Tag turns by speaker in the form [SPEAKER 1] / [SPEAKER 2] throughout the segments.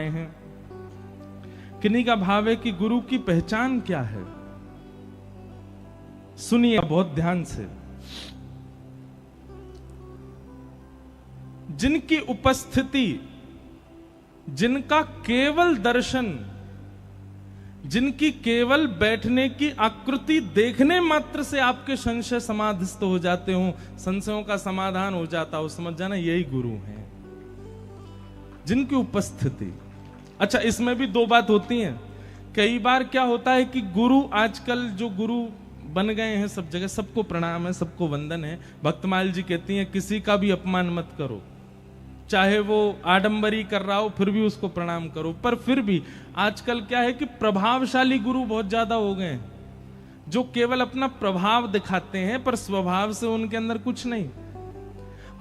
[SPEAKER 1] हैं। किन्हीं का भाव है कि गुरु की पहचान क्या है। सुनिए बहुत ध्यान से। जिनकी उपस्थिति, जिनका केवल दर्शन, जिनकी केवल बैठने की आकृति देखने मात्र से आपके संशय समाधिस्थ हो जाते हो, संशयों का समाधान हो जाता हो, समझ जाना यही गुरु हैं। जिनकी उपस्थिति। अच्छा, इसमें भी दो बात होती हैं। कई बार क्या होता है कि गुरु, आजकल जो गुरु बन गए हैं सब जगह, सबको प्रणाम है, सबको वंदन है। भक्तमाल जी कहती हैं किसी का भी अपमान मत करो, चाहे वो आडंबरी कर रहा हो फिर भी उसको प्रणाम करो। पर फिर भी आजकल क्या है कि प्रभावशाली गुरु बहुत ज्यादा हो गए हैं, जो केवल अपना प्रभाव दिखाते हैं पर स्वभाव से उनके अंदर कुछ नहीं।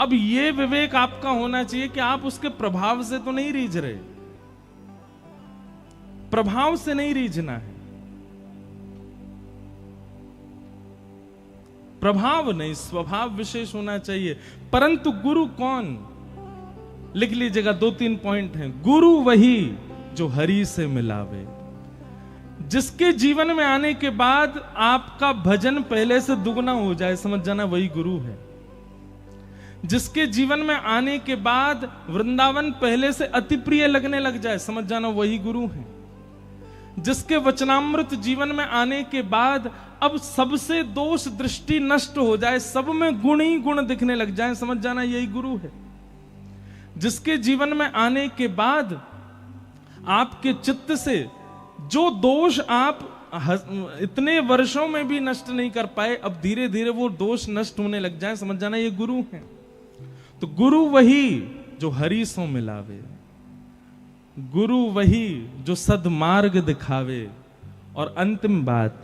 [SPEAKER 1] अब ये विवेक आपका होना चाहिए कि आप उसके प्रभाव से तो नहीं रीझ रहे, प्रभाव से नहीं रीझना है, प्रभाव नहीं, स्वभाव विशेष होना चाहिए। परंतु गुरु कौन, लिख लीजिएगा, 2-3 पॉइंट हैं। गुरु वही जो हरि से मिलावे, जिसके जीवन में आने के बाद आपका भजन पहले से दुगना हो जाए, समझ जाना वही गुरु है। जिसके जीवन में आने के बाद वृंदावन पहले से अति प्रिय लगने लग जाए, समझ जाना वही गुरु है। जिसके वचनामृत जीवन में आने के बाद अब सबसे दोष दृष्टि नष्ट हो जाए, सब में गुण ही गुण दिखने लग जाए, समझ जाना यही गुरु है। जिसके जीवन में आने के बाद आपके चित्त से जो दोष आप इतने वर्षों में भी नष्ट नहीं कर पाए, अब धीरे धीरे वो दोष नष्ट होने लग जाए, समझ जाना ये गुरु है। तो गुरु वही जो हरि सो मिलावे, गुरु वही जो सद्मार्ग दिखावे, और अंतिम बात,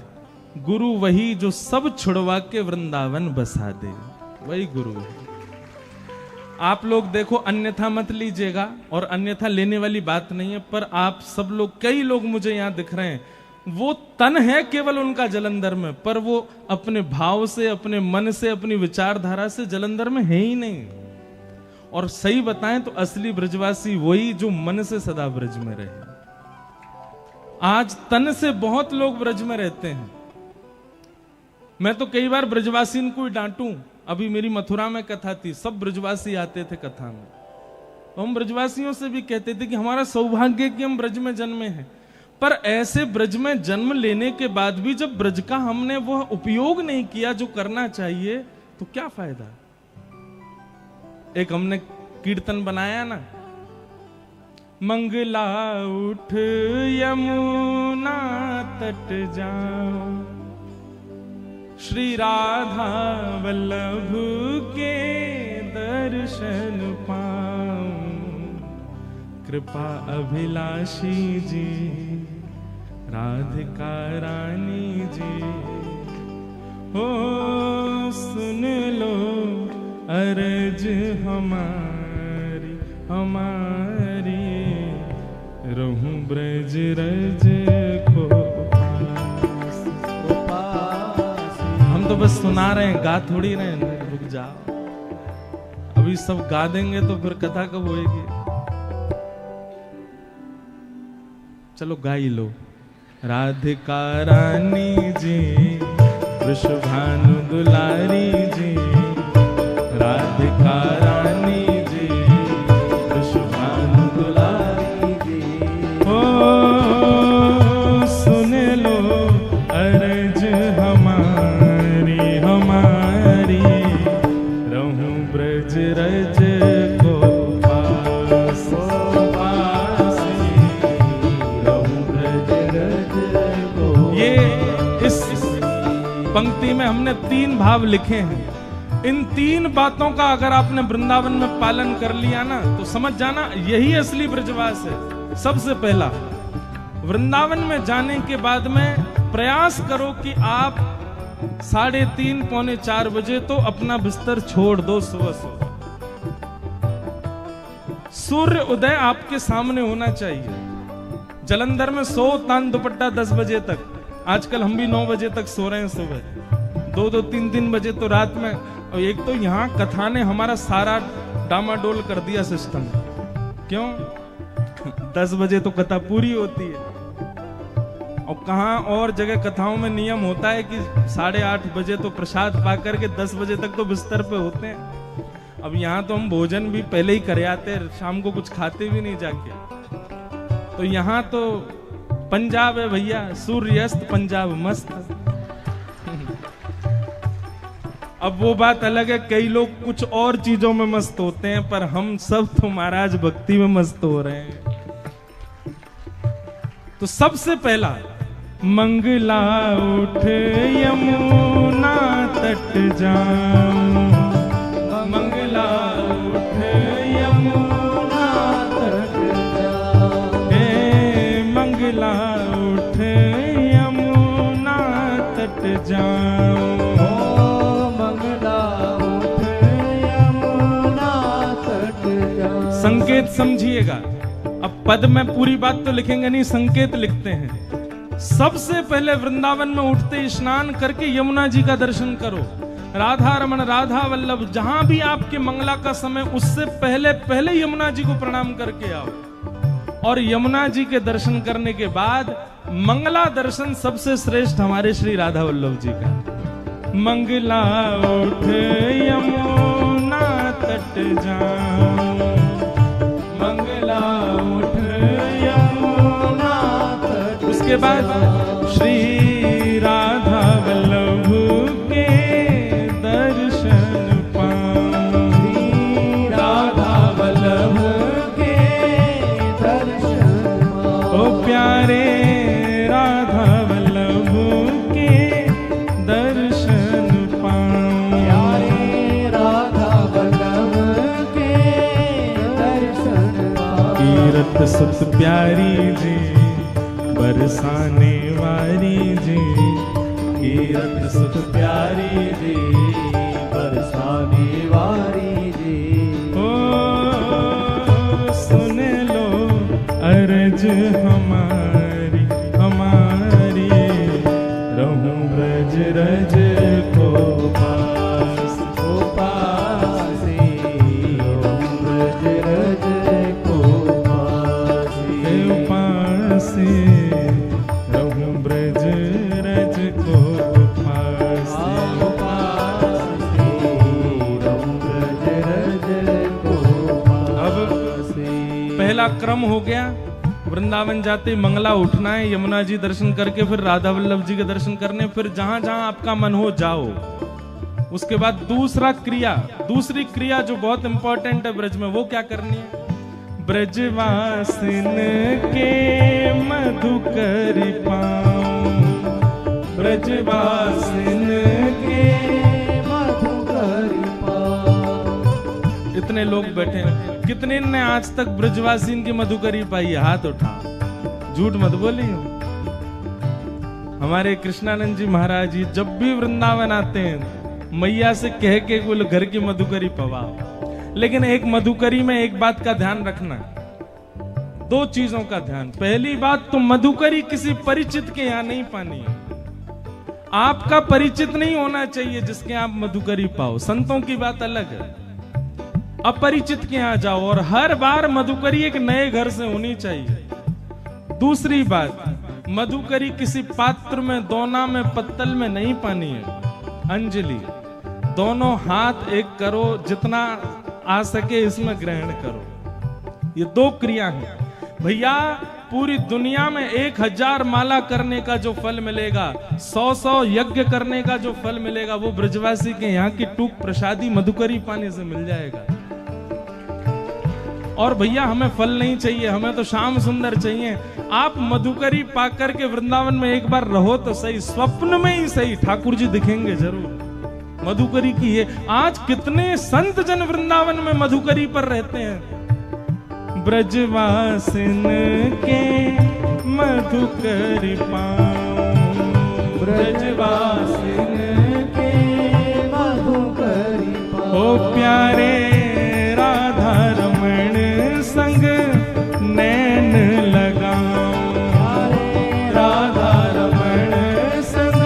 [SPEAKER 1] गुरु वही जो सब छुड़वा के वृंदावन बसा दे, वही गुरु है। आप लोग देखो, अन्यथा मत लीजिएगा, और अन्यथा लेने वाली बात नहीं है, पर आप सब लोग, कई लोग मुझे यहां दिख रहे हैं, वो तन है केवल उनका जलंधर में, पर वो अपने भाव से, अपने मन से, अपनी विचारधारा से जलंधर में है ही नहीं। और सही बताएं तो असली ब्रजवासी वही जो मन से सदा ब्रज में रहे। आज तन से बहुत लोग ब्रज में रहते हैं। मैं तो कई बार ब्रजवासी को ही डांटूं। अभी मेरी मथुरा में कथा थी, सब ब्रजवासी आते थे कथा में, तो हम ब्रजवासियों से भी कहते थे कि हमारा सौभाग्य कि हम ब्रज में जन्मे हैं। पर ऐसे ब्रज में जन्म लेने के बाद भी जब ब्रज का हमने वह उपयोग नहीं किया जो करना चाहिए, तो क्या फायदा। एक हमने कीर्तन बनाया ना, मंगला उठ यमुना तट जाओ, श्री राधा वल्लभ के दर्शन पाऊं, कृपा अभिलाषी जी राधिका रानी जी, हो सुन लो अर्ज हमारी हमारी, रहूं ब्रज रज को हम तो बस सुना रहे हैं, गा थोड़ी रहे हैं। रुक जाओ, अभी सब गा देंगे तो फिर कथा कब होएगी। चलो गा ही लो। राधिका रानी जी, वृषभानु दुलारी जी, राधिका रानी जी, वृषभानु दुलारी जी, हो सुन लो अर्ज हमारी हमारी, रहूं ब्रज रज को पास, रहूं ब्रज रज को। ये इस पंक्ति में हमने 3 भाव लिखे हैं। इन 3 बातों का अगर आपने वृंदावन में पालन कर लिया ना, तो समझ जाना यही असली ब्रजवास है। सबसे पहला, वृंदावन में जाने के बाद में प्रयास करो कि आप 3:30 पौने 4 बजे तो अपना बिस्तर छोड़ दो। सुबह सूर्य उदय आपके सामने होना चाहिए। जलंधर में सो तान दुपट्टा 10 बजे तक, आजकल हम भी 9 बजे तक सो रहे हैं सुबह, 2-2, 3-3 बजे तो रात में। और एक तो यहाँ कथा ने हमारा सारा डामाडोल कर दिया सिस्टम। क्यों? 10 बजे तो कथा पूरी होती है। और कहाँ और जगह कथाओं में नियम होता है कि 8:30 बजे तो प्रसाद पा करके 10 बजे तक तो बिस्तर पे होते हैं। अब यहाँ तो हम भोजन भी पहले ही कर आते, शाम को कुछ खाते भी नहीं जाके। तो यहाँ तो पंजाब है भैया, सूर्यास्त पंजाब मस्त। अब वो बात अलग है, कई लोग कुछ और चीजों में मस्त होते हैं, पर हम सब तो महाराज भक्ति में मस्त हो रहे हैं। तो सबसे पहला, मंगला उठ यमुना तट जाऊं, मंगला उठ यमुना तट जाऊं, हे मंगला उठ यमुना तट जाऊं, संकेत समझिएगा। अब पद में पूरी बात तो लिखेंगे नहीं, संकेत लिखते हैं। सबसे पहले वृंदावन में उठते स्नान करके यमुना जी का दर्शन करो। राधा रमण, राधा वल्लभ, जहां भी आपके मंगला का समय, उससे पहले पहले यमुना जी को प्रणाम करके आओ। और यमुना जी के दर्शन करने के बाद मंगला दर्शन सबसे श्रेष्ठ हमारे श्री राधा वल्लभ जी का। मंगला उठ यमुना तट जाऊं, मंगला उठ यमुना तट। उसके बाद श्री राधा वल्लभ के दर्शन पाऊं, श्री राधा वल्लभ के दर्शन पाऊं, ओ प्यारे राधा वल्लभ के दर्शन पाऊं, प्यारे राधा वल्लभ के दर्शन पाऊं। कीरत सुत प्यारी जी बरसाने वारी जी, कीरत सुत प्यारी जी बरसाने वारी जी। ओ सुन लो अर्ज हमारी हमारी, रहूं ब्रज रज को पास को पासी, रहूं ब्रज रज को पासी, पासी रहूं ब्रज रज को पासी, रहूं ब्रज रज को पासी। अब पहला क्रम हो गया, वृंदावन जाते मंगला उठना है, यमुना जी दर्शन करके फिर राधा वल्लभ जी के दर्शन करने, फिर जहां जहां आपका मन हो जाओ। उसके बाद दूसरी क्रिया जो बहुत इंपॉर्टेंट है ब्रज में, वो क्या करनी है? ब्रजवासिन के मधुकर पाऊं, ब्रजवासिन के मधुकर पाऊं। इतने लोग बैठे हैं, कितने ने आज तक ब्रजवासिन की मधुकरी पाई है? हाथ उठा, झूठ मत बोलिए। हमारे कृष्णानंद जी महाराज जी जब भी वृंदावन आते हैं, मैया से कह के बोले घर की मधुकरी पवाओ। लेकिन एक मधुकरी में एक बात का ध्यान रखना, 2 चीजों का ध्यान। पहली बात तो मधुकरी किसी परिचित के यहां नहीं पानी है। आपका परिचित नहीं होना चाहिए जिसके आप मधुकरी पाओ, संतों की बात अलग है। अपरिचित के यहां जाओ, और हर बार मधुकरी एक नए घर से होनी चाहिए। दूसरी बात, मधुकरी किसी पात्र में, दोना में, पत्तल में नहीं पानी है। अंजलि, दोनों हाथ एक करो, जितना आ सके इसमें ग्रहण करो। ये 2 क्रिया है भैया। पूरी दुनिया में 1000 माला करने का जो फल मिलेगा, 100 यज्ञ करने का जो फल मिलेगा, वो ब्रजवासी के यहाँ की टूक प्रसादी मधुकरी पाने से मिल जाएगा। और भैया हमें फल नहीं चाहिए, हमें तो श्याम सुंदर चाहिए। आप मधुकरी पाकर के वृंदावन में एक बार रहो तो सही, स्वप्न में ही सही, ठाकुर जी दिखेंगे जरूर। मधुकरी की है। आज कितने संत जन वृंदावन में मधुकरी पर रहते हैं। ब्रजवासिन के मधुकरी पाऊं, ब्रजवासिन के मधुकरी पाऊं, ओ प्यारे राधा रमण संग नैन लगाऊं, राधा रमण संग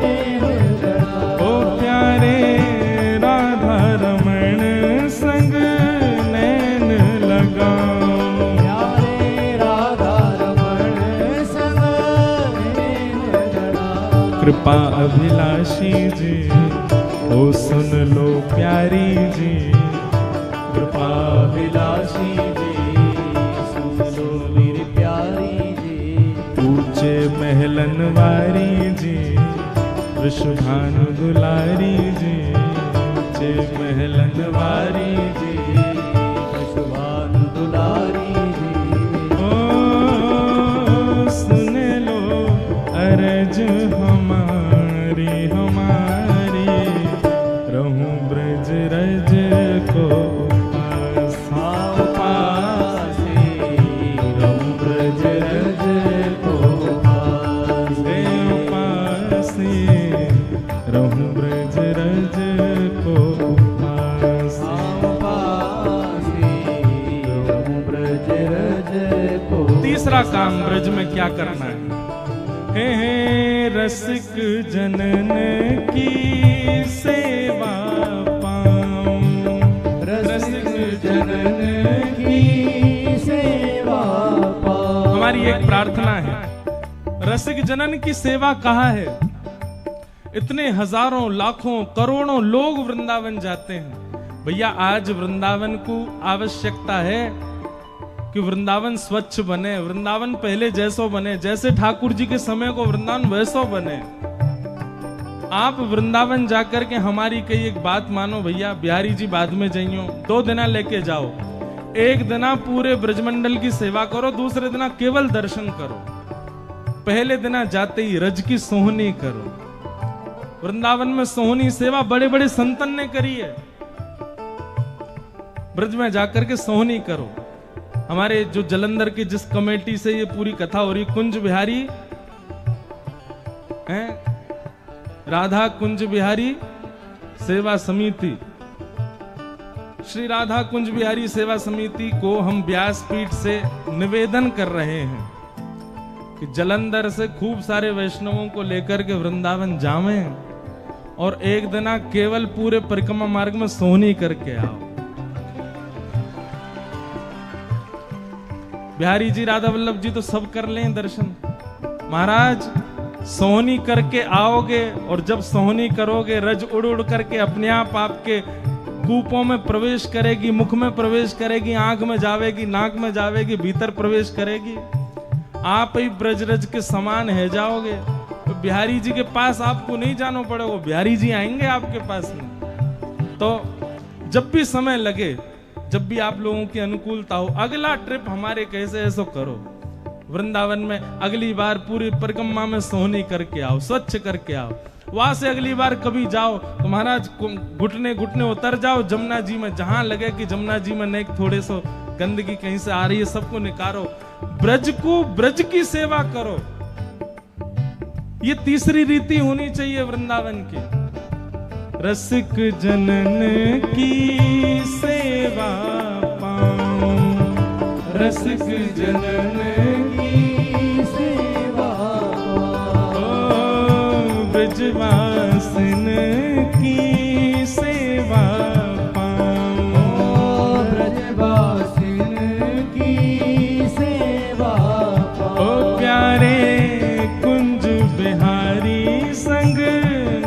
[SPEAKER 1] नैन लगाऊं, ओ प्यारे राधा रमण संग नैन लगाऊं, प्यारे कृपा अभिलाषी जी, ओ सुन लो प्यारी जी,
[SPEAKER 2] कृपा अभिलाषी जी, सुन लो मेरी प्यारी जी।
[SPEAKER 1] ऊंचे महलन वारी जी, वृषभानु दुलारी जी, ऊंचे महलन वारी जी,
[SPEAKER 2] वृषभानु दुलारी जी।
[SPEAKER 1] ओ सुन लो अरज हमारी हमारी, रहूं ब्रज रज को
[SPEAKER 2] पासे, रहूं ब्रज रज को पासे,
[SPEAKER 1] पासे, रहूं ब्रज रज को पासे।
[SPEAKER 2] पासे, रहूं ब्रज रज को।
[SPEAKER 1] तीसरा काम ब्रज में क्या करना है? हे रसिक जनन की सेवा पाऊं,
[SPEAKER 2] रसिक जनन की सेवा पाऊं।
[SPEAKER 1] हमारी एक प्रार्थना है, रसिक जनन की सेवा कहाँ है? इतने हजारों लाखों करोड़ों लोग वृंदावन जाते हैं। भैया आज वृंदावन को आवश्यकता है कि वृंदावन स्वच्छ बने, वृंदावन पहले जैसो बने, जैसे ठाकुर जी के समय को वृंदावन वैसो बने। आप वृंदावन जाकर के हमारी कई एक बात मानो भैया, बिहारी जी बाद में जाइयो, 2 दिना लेके जाओ। एक दिना पूरे ब्रजमंडल की सेवा करो, दूसरे दिना केवल दर्शन करो। पहले दिना जाते ही रज की सोहनी करो। वृंदावन में सोहनी सेवा बड़े बड़े संतन ने करी है। ब्रज में जाकर के सोहनी करो। हमारे जो जलंधर की जिस कमेटी से ये पूरी कथा हो रही, कुंज बिहारी हैं, राधा कुंज बिहारी सेवा समिति, श्री राधा कुंज बिहारी सेवा समिति को हम व्यासपीठ से निवेदन कर रहे हैं कि जलंधर से खूब सारे वैष्णवों को लेकर के वृंदावन जावें और एक दिना केवल पूरे परिक्रमा मार्ग में सोहनी करके आओ। बिहारी जी, राधा वल्लभ जी तो सब कर लें दर्शन। महाराज सोहनी करके आओगे और जब सोहनी करोगे रज उड़ उड़ करके अपने आप आपके कूपों में प्रवेश करेगी, मुख में प्रवेश करेगी, आंख में जावेगी, नाक में जावेगी, भीतर प्रवेश करेगी। आप ही ब्रज रज के समान है जाओगे। तो बिहारी जी के पास आपको नहीं जाना पड़ेगा, बिहारी जी आएंगे आपके पास में। तो जब भी समय लगे, जब भी आप लोगों की अनुकूलता हो, अगला ट्रिप हमारे कैसे ऐसो करो वृंदावन में, अगली बार पूरी परिक्रमा में सोहनी करके आओ, स्वच्छ करके आओ। वहां से अगली बार कभी जाओ तो महाराज घुटने घुटने उतर जाओ जमुना जी में, जहां लगे कि जमुना जी में नहीं थोड़े सो गंदगी कहीं से आ रही है, सबको निकालो। ब्रज को, ब्रज की सेवा करो। ये तीसरी रीति होनी चाहिए वृंदावन की। रसिक जनन की सेवा पाऊं, रसिक जनन की सेवा पाऊं, ब्रजवासिन की सेवा पाऊं,
[SPEAKER 2] ब्रजवासिन की सेवा पाऊं।
[SPEAKER 1] प्यारे कुंज बिहारी संग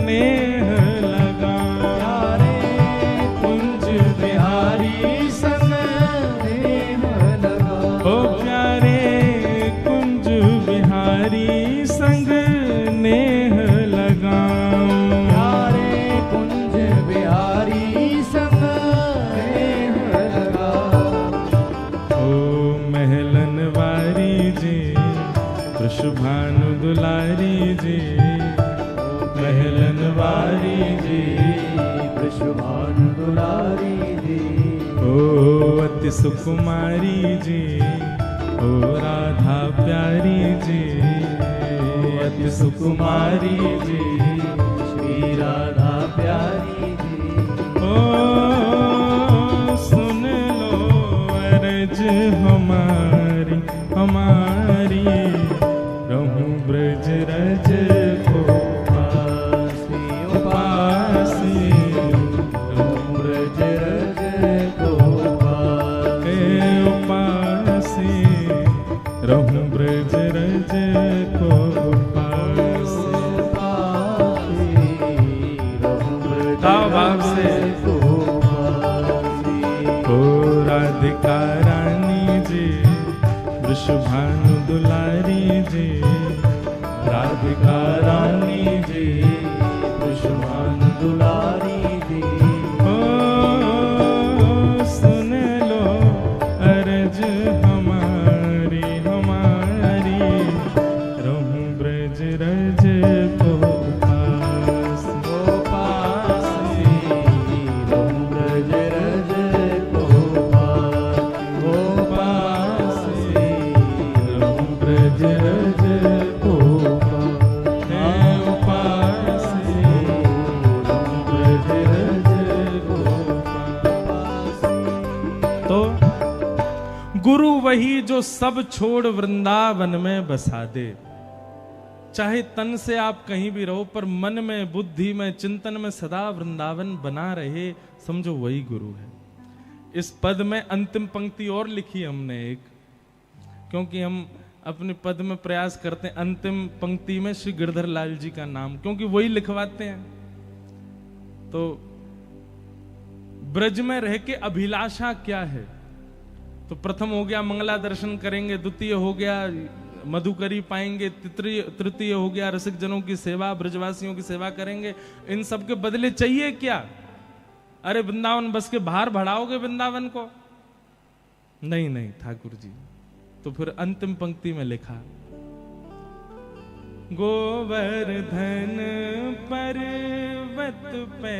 [SPEAKER 1] नेह लगा,
[SPEAKER 2] प्यारे कुंज बिहारी संग नेह लगा।
[SPEAKER 1] ओ प्यारे कुंज बिहारी संग नेह लगा,
[SPEAKER 2] प्यारे कुंज बिहारी संग नेह लगा।
[SPEAKER 1] ओ महलन वारी जी, वृषभानु दुलारी जी, महलन वारी जी,
[SPEAKER 2] वृषभानु दुलारी जी।
[SPEAKER 1] ओ अति सुकुमारी जी, ओ राधा प्यारी जी, अति सुकुमारी जी,
[SPEAKER 2] श्री राधा प्यारी जी।
[SPEAKER 1] ओ सुन लो अर्ज हमारी हमारी, रहूं ब्रज रज को
[SPEAKER 2] पासी उपासी, रहूं ब्रज रज को पासी।
[SPEAKER 1] उपासी, रहूं ब्रज रज को पासी। वृषभानु दुलारी जी,
[SPEAKER 2] राधिका रानी जी, वृषभानु दुलारी जी।
[SPEAKER 1] ओ सुन लो अर्ज हमारी हमारी, रहूं ब्रज रज को पास।
[SPEAKER 2] ओ पासी, रहूं ब्रज रज को पास। ओ पासी, रहूं ब्रज रज को पास।
[SPEAKER 1] है उपासी,
[SPEAKER 2] रहूं ब्रज रज को पास।
[SPEAKER 1] तो गुरु वही जो सब छोड़ वृंदावन में बसा दे। चाहे तन से आप कहीं भी रहो, पर मन में, बुद्धि में, चिंतन में सदा वृंदावन बना रहे, समझो वही गुरु है। इस पद में अंतिम पंक्ति और लिखी हमने एक, क्योंकि हम अपने पद में प्रयास करते हैं अंतिम पंक्ति में श्री गिरधर लाल जी का नाम, क्योंकि वही लिखवाते हैं। तो ब्रज में रह के अभिलाषा क्या है? तो प्रथम हो गया मंगला दर्शन करेंगे, द्वितीय हो गया मधुकरी पाएंगे, तृतीय हो गया रसिक जनों की सेवा, ब्रजवासियों की सेवा करेंगे। इन सब के बदले चाहिए क्या? अरे वृंदावन बस के बाहर बढ़ाओगे वृंदावन को? नहीं नहीं ठाकुर जी। तो फिर अंतिम पंक्ति में लिखा, गोवर्धन पर्वत पे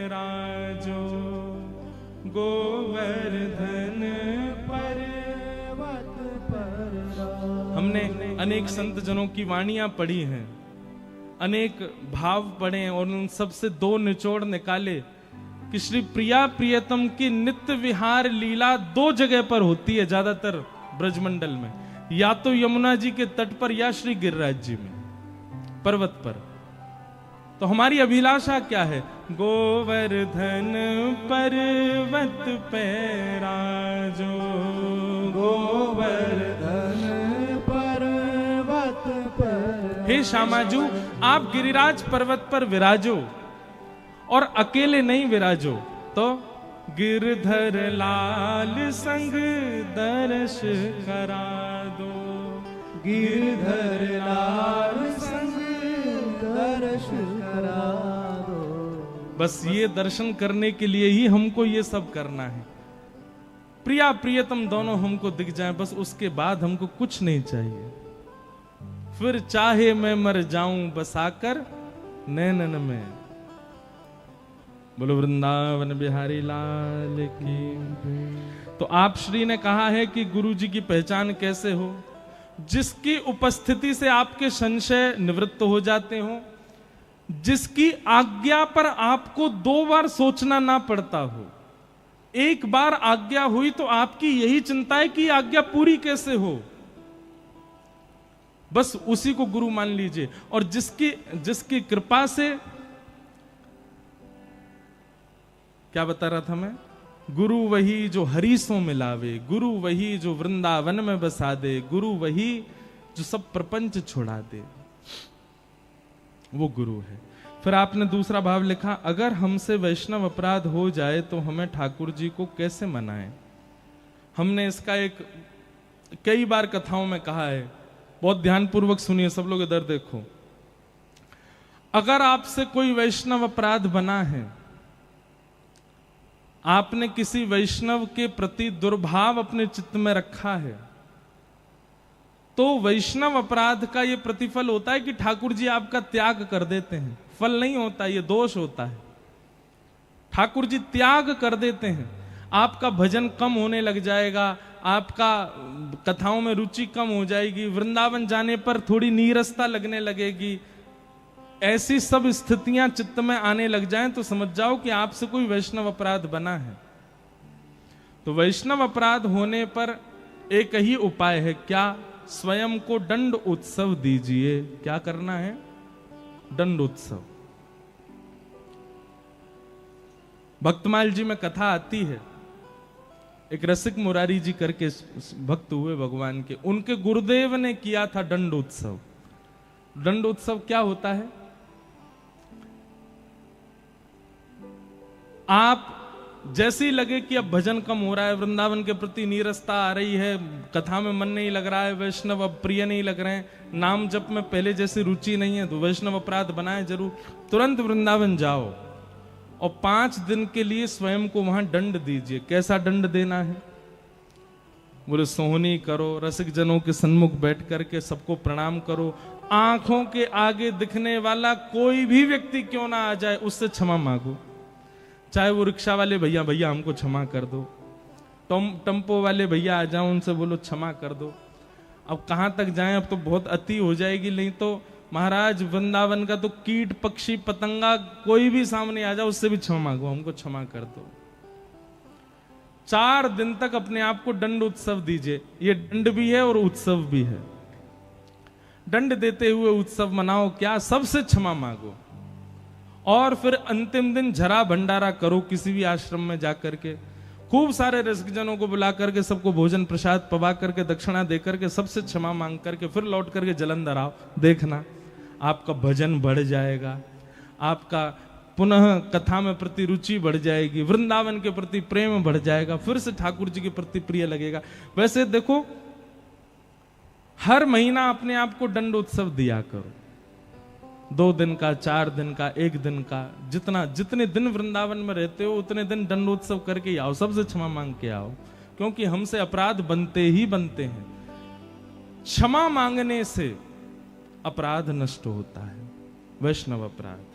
[SPEAKER 1] राजो, गोवर्धन
[SPEAKER 2] पर्वत पर राजो।
[SPEAKER 1] हमने अनेक संत जनों की वाणियां पढ़ी हैं, अनेक भाव पढ़े हैं, और उन सब से दो निचोड़ निकाले कि श्री प्रिया प्रियतम की नित्य विहार लीला दो जगह पर होती है ज्यादातर ब्रजमंडल में, या तो यमुना जी के तट पर या श्री गिरिराज जी में पर्वत पर। तो हमारी अभिलाषा क्या है? गोवर्धन पर्वत पे राजो,
[SPEAKER 2] गोवर्धन पर्वत पर।
[SPEAKER 1] हे श्यामाजू, आप गिरिराज पर्वत पर विराजो, और अकेले नहीं विराजो, तो गिरधर लाल संग दर्श करा दो,
[SPEAKER 2] गिरधर लाल संग दर्श करा दो।
[SPEAKER 1] बस ये दर्शन करने के लिए ही हमको ये सब करना है। प्रिया प्रियतम दोनों हमको दिख जाए, बस उसके बाद हमको कुछ नहीं चाहिए। फिर चाहे मैं मर जाऊं बसाकर नैनन में। बोलो वृंदावन बिहारी लाल की। तो आप श्री ने कहा है कि गुरु जी की पहचान कैसे हो? जिसकी उपस्थिति से आपके संशय निवृत्त हो जाते हो, जिसकी आज्ञा पर आपको दो बार सोचना ना पड़ता हो। एक बार आज्ञा हुई तो आपकी यही चिंता है कि आज्ञा पूरी कैसे हो, बस उसी को गुरु मान लीजिए। और जिसकी कृपा से, क्या बता रहा था मैं? गुरु वही जो हरीसों मिलावे, गुरु वही जो वृंदावन में बसा दे, गुरु वही जो सब प्रपंच छुड़ा दे, वो गुरु है। फिर आपने दूसरा भाव लिखा, अगर हमसे वैष्णव अपराध हो जाए तो हमें ठाकुर जी को कैसे मनाएं? हमने इसका एक कई बार कथाओं में कहा है, बहुत ध्यानपूर्वक सुनिए सब लोग, इधर देखो। अगर आपसे कोई वैष्णव अपराध बना है, आपने किसी वैष्णव के प्रति दुर्भाव अपने चित्त में रखा है, तो वैष्णव अपराध का यह प्रतिफल होता है कि ठाकुर जी आपका त्याग कर देते हैं। फल नहीं होता, यह दोष होता है। ठाकुर जी त्याग कर देते हैं, आपका भजन कम होने लग जाएगा, आपका कथाओं में रुचि कम हो जाएगी, वृंदावन जाने पर थोड़ी नीरसता लगने लगेगी। ऐसी सब स्थितियां चित्त में आने लग जाएं तो समझ जाओ कि आपसे कोई वैष्णव अपराध बना है। तो वैष्णव अपराध होने पर एक ही उपाय है, क्या? स्वयं को दंड उत्सव दीजिए। क्या करना है? दंड उत्सव। भक्तमाल जी में कथा आती है, एक रसिक मुरारी जी करके भक्त हुए भगवान के, उनके गुरुदेव ने किया था दंड उत्सव। दंड उत्सव क्या होता है? आप जैसे ही लगे कि अब भजन कम हो रहा है, वृंदावन के प्रति नीरसता आ रही है, कथा में मन नहीं लग रहा है, वैष्णव अब प्रिय नहीं लग रहे हैं, नाम जप में पहले जैसी रुचि नहीं है, तो वैष्णव अपराध बनाए जरूर, तुरंत वृंदावन जाओ और 5 दिन के लिए स्वयं को वहां दंड दीजिए। कैसा दंड देना है? बोले सोहनी करो, रसिक जनों के सन्मुख बैठ करके सबको प्रणाम करो, आंखों के आगे दिखने वाला कोई भी व्यक्ति क्यों ना आ जाए उससे क्षमा मांगो। चाहे वो रिक्शा वाले भैया, भैया हमको क्षमा कर दो, टेम्पो वाले भैया आ जाओ, उनसे बोलो क्षमा कर दो। अब कहां तक जाएं, अब तो बहुत अति हो जाएगी, नहीं तो महाराज वृंदावन का तो कीट पक्षी पतंगा कोई भी सामने आ जाओ उससे भी क्षमा मांगो, हमको क्षमा कर दो। 4 दिन तक अपने आप को दंड उत्सव दीजिए। ये दंड भी है और उत्सव भी है। दंड देते हुए उत्सव मनाओ, क्या सबसे क्षमा मांगो, और फिर अंतिम दिन झरा भंडारा करो किसी भी आश्रम में जाकर के, खूब सारे रसिकजनों को बुला करके सबको भोजन प्रसाद पवा करके दक्षिणा दे करके सबसे क्षमा मांग करके फिर लौट करके जलंधर आओ। देखना आपका भजन बढ़ जाएगा, आपका पुनः कथा में प्रति रुचि बढ़ जाएगी, वृंदावन के प्रति प्रेम बढ़ जाएगा, फिर से ठाकुर जी के प्रति प्रिय लगेगा। वैसे देखो, हर महीना अपने आप को दंड उत्सव दिया करो, 2 दिन का, 4 दिन का, 1 दिन का, जितने दिन वृंदावन में रहते हो उतने दिन दंडोत्सव करके आओ, सबसे क्षमा मांग के आओ, क्योंकि हमसे अपराध बनते ही बनते हैं। क्षमा मांगने से अपराध नष्ट होता है, वैष्णव अपराध।